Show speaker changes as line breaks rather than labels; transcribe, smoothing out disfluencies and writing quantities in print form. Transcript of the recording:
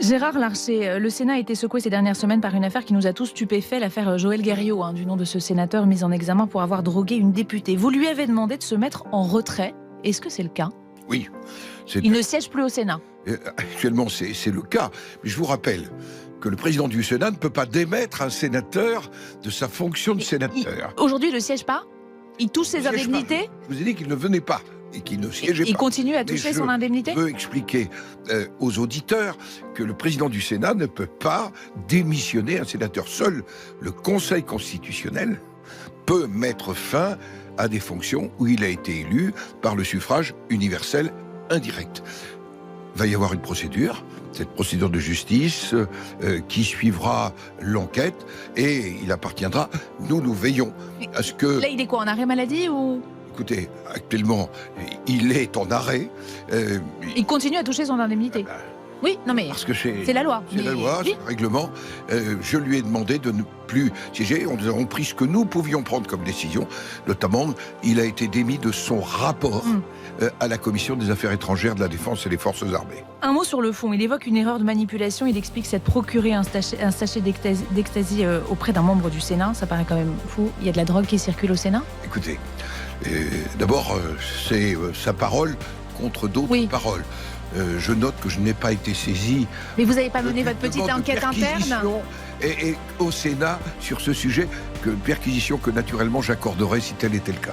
Gérard Larcher, le Sénat a été secoué ces dernières semaines par une affaire qui nous a tous stupéfaits, l'affaire Joël Guerriau, du nom de ce sénateur mis en examen pour avoir drogué une députée. Vous lui avez demandé de se mettre en retrait. Est-ce que c'est le cas?
Oui.
Il ne siège plus au Sénat.
Actuellement, c'est le cas. Mais je vous rappelle que le président du Sénat ne peut pas démettre un sénateur de sa fonction de sénateur.
Aujourd'hui, il ne siège pas? Il touche ses indemnités?
Je vous ai dit qu'il ne venait pas et qu'il ne siégeait pas.
Il continue à toucher son indemnité?
Je veux expliquer aux auditeurs que le président du Sénat ne peut pas démissionner un sénateur. Seul le Conseil constitutionnel peut mettre fin à des fonctions où il a été élu par le suffrage universel indirect. Il va y avoir une procédure, cette procédure de justice qui suivra l'enquête et il appartiendra, nous veillons à ce que...
Là, il est quoi, en arrêt maladie ou...
Écoutez, actuellement, il est en arrêt.
Il continue à toucher son indemnité. Oui, non mais
parce que
c'est la loi.
C'est la loi, c'est le règlement. Je lui ai demandé de ne plus siéger. Nous avons pris ce que nous pouvions prendre comme décision. Notamment, il a été démis de son rapport à la Commission des Affaires étrangères, de la Défense et des Forces armées.
Un mot sur le fond. Il évoque une erreur de manipulation. Il explique s'être procuré un sachet d'ecstasy auprès d'un membre du Sénat. Ça paraît quand même fou. Il y a de la drogue qui circule au Sénat?
Écoutez, d'abord, c'est sa parole contre d'autres paroles. Je note que je n'ai pas été saisi.
Mais vous n'avez pas mené votre petite enquête interne
et au Sénat sur ce sujet, perquisition que naturellement j'accorderai si tel était le cas.